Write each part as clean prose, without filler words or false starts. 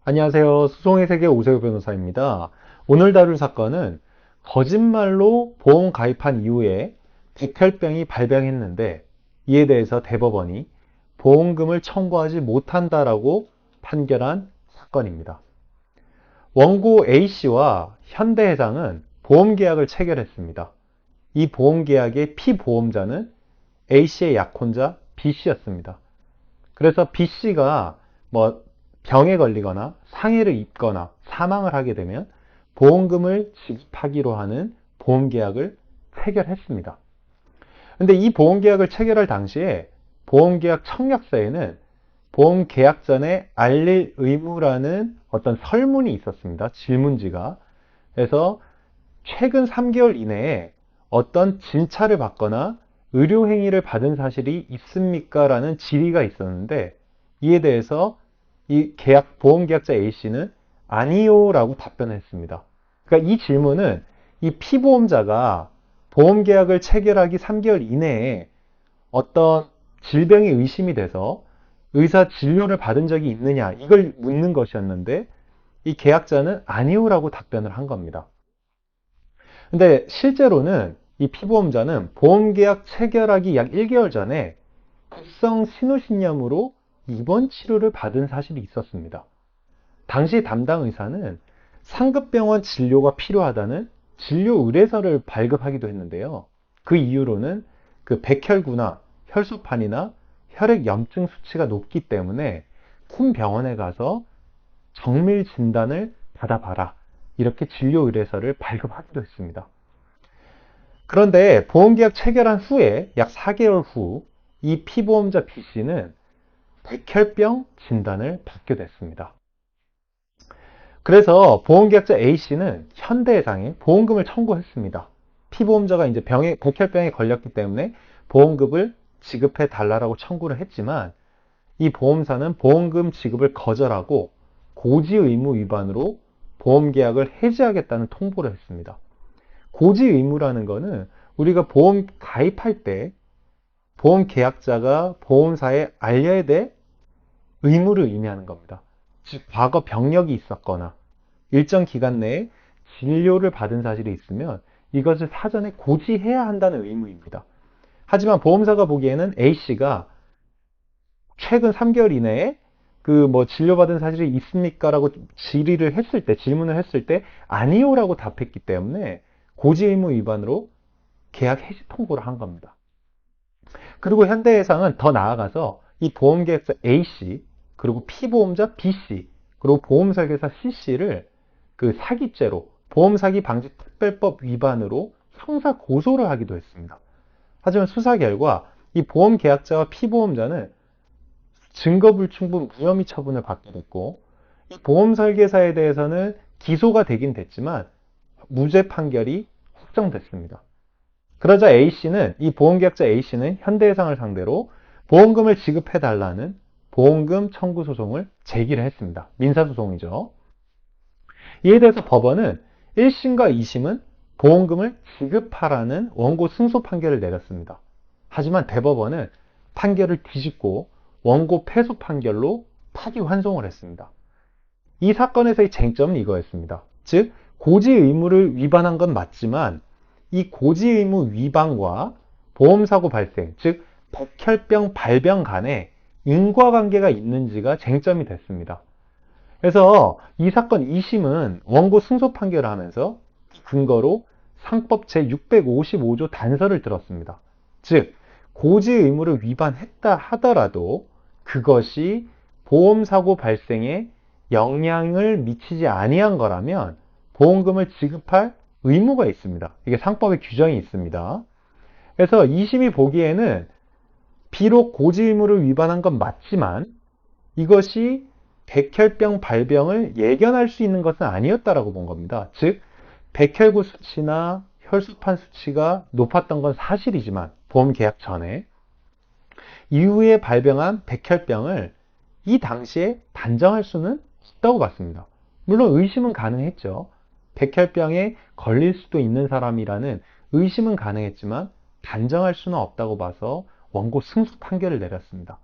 안녕하세요. 수송의 세계 오세호 변호사입니다. 오늘 다룰 사건은 거짓말로 보험 가입한 이후에 백혈병이 발병했는데 이에 대해서 대법원이 보험금을 청구하지 못한다라고 판결한 사건입니다. 원고 A씨와 현대해상은 보험계약을 체결했습니다. 이 보험계약의 피보험자는 A씨의 약혼자 B씨였습니다. 그래서 B씨가 병에 걸리거나 상해를 입거나 사망을 하게 되면 보험금을 지급하기로 하는 보험계약을 체결했습니다. 근데 이 보험계약을 체결할 당시에 보험계약 청약서에는 보험계약 전에 알릴 의무라는 어떤 설문이 있었습니다. 질문지가. 그래서 최근 3개월 이내에 어떤 진찰을 받거나 의료행위를 받은 사실이 있습니까? 라는 질의가 있었는데 이에 대해서 이 보험계약자 A씨는 아니요 라고 답변했습니다. 그러니까 이 질문은 이 피보험자가 보험계약을 체결하기 3개월 이내에 어떤 질병이 의심이 돼서 의사 진료를 받은 적이 있느냐 이걸 묻는 것이었는데 이 계약자는 아니요 라고 답변을 한 겁니다. 근데 실제로는 이 피보험자는 보험계약 체결하기 약 1개월 전에 급성 신우신염으로 입원 치료를 받은 사실이 있었습니다. 당시 담당 의사는 상급병원 진료가 필요하다는 진료 의뢰서를 발급하기도 했는데요. 그 이유로는 그 백혈구나 혈소판이나 혈액 염증 수치가 높기 때문에 큰 병원에 가서 정밀 진단을 받아봐라. 이렇게 진료 의뢰서를 발급하기도 했습니다. 그런데 보험계약 체결한 후에 약 4개월 후 이 피보험자 B씨는 백혈병 진단을 받게 됐습니다. 그래서 보험계약자 A씨는 현대해상에 보험금을 청구했습니다. 피보험자가 이제 백혈병에 걸렸기 때문에 보험금을 지급해 달라고 청구를 했지만 이 보험사는 보험금 지급을 거절하고 고지 의무 위반으로 보험계약을 해지하겠다는 통보를 했습니다. 고지 의무라는 거는 우리가 보험 가입할 때 보험 계약자가 보험사에 알려야 될 의무를 의미하는 겁니다. 즉, 과거 병력이 있었거나 일정 기간 내에 진료를 받은 사실이 있으면 이것을 사전에 고지해야 한다는 의무입니다. 하지만 보험사가 보기에는 A씨가 최근 3개월 이내에 진료받은 사실이 있습니까? 라고 질문을 했을 때 아니요라고 답했기 때문에 고지 의무 위반으로 계약 해지 통보를 한 겁니다. 그리고 현대해상은 더 나아가서 이 보험계약자 A씨, 그리고 피보험자 B씨, 그리고 보험설계사 C씨를 그 사기죄로 보험사기 방지 특별법 위반으로 형사 고소를 하기도 했습니다. 하지만 수사 결과 이 보험계약자와 피보험자는 증거불충분 무혐의 처분을 받게 됐고 이 보험설계사에 대해서는 기소가 되긴 됐지만 무죄 판결이 확정됐습니다. 그러자 이 보험계약자 A씨는 현대해상을 상대로 보험금을 지급해달라는 보험금 청구 소송을 제기를 했습니다. 민사소송이죠. 이에 대해서 법원은 1심과 2심은 보험금을 지급하라는 원고 승소 판결을 내렸습니다. 하지만 대법원은 판결을 뒤집고 원고 패소 판결로 파기환송을 했습니다. 이 사건에서의 쟁점은 이거였습니다. 즉, 고지 의무를 위반한 건 맞지만 이 고지 의무 위반과 보험사고 발생, 즉 백혈병 발병 간에 인과관계가 있는지가 쟁점이 됐습니다. 그래서 이 사건 2심은 원고 승소 판결을 하면서 근거로 상법 제655조 단서를 들었습니다. 즉, 고지 의무를 위반했다 하더라도 그것이 보험사고 발생에 영향을 미치지 아니한 거라면 보험금을 지급할 의무가 있습니다. 이게 상법에 규정이 있습니다. 그래서 2심이 보기에는 비록 고지 의무를 위반한 건 맞지만 이것이 백혈병 발병을 예견할 수 있는 것은 아니었다라고 본 겁니다. 즉, 백혈구 수치나 혈소판 수치가 높았던 건 사실이지만 보험 계약 전에 이후에 발병한 백혈병을 이 당시에 단정할 수는 없다고 봤습니다. 물론 의심은 가능했죠. 백혈병에 걸릴 수도 있는 사람이라는 의심은 가능했지만 단정할 수는 없다고 봐서 원고 승소 판결을 내렸습니다.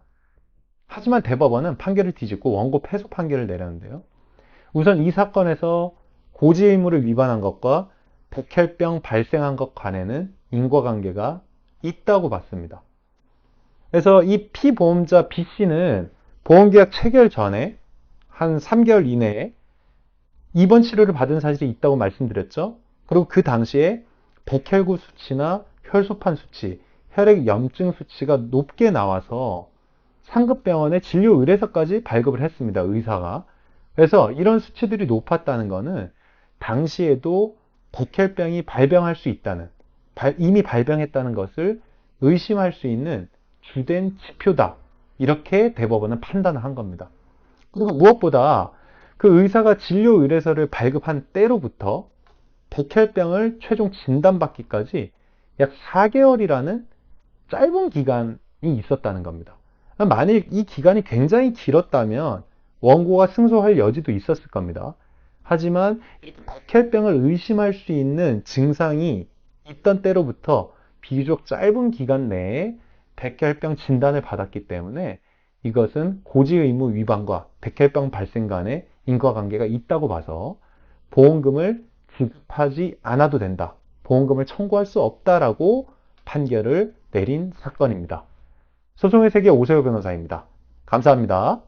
하지만 대법원은 판결을 뒤집고 원고 패소 판결을 내렸는데요. 우선 이 사건에서 고지 의무를 위반한 것과 백혈병 발생한 것 간에는 인과관계가 있다고 봤습니다. 그래서 이 피보험자 B씨는 보험계약 체결 전에 한 3개월 이내에 입원 치료를 받은 사실이 있다고 말씀드렸죠. 그리고 그 당시에 백혈구 수치나 혈소판 수치, 혈액 염증 수치가 높게 나와서 상급병원에 진료 의뢰서까지 발급을 했습니다. 의사가. 그래서 이런 수치들이 높았다는 것은 당시에도 백혈병이 발병할 수 있다는, 이미 발병했다는 것을 의심할 수 있는 주된 지표다. 이렇게 대법원은 판단을 한 겁니다. 그리고 무엇보다 그 의사가 진료 의뢰서를 발급한 때로부터 백혈병을 최종 진단받기까지 약 4개월이라는 짧은 기간이 있었다는 겁니다. 만일 이 기간이 굉장히 길었다면 원고가 승소할 여지도 있었을 겁니다. 하지만 백혈병을 의심할 수 있는 증상이 있던 때로부터 비교적 짧은 기간 내에 백혈병 진단을 받았기 때문에 이것은 고지 의무 위반과 백혈병 발생 간의 인과관계가 있다고 봐서 보험금을 지급하지 않아도 된다. 보험금을 청구할 수 없다라고 판결을 내린 사건입니다. 소송의 세계 오세호 변호사입니다. 감사합니다.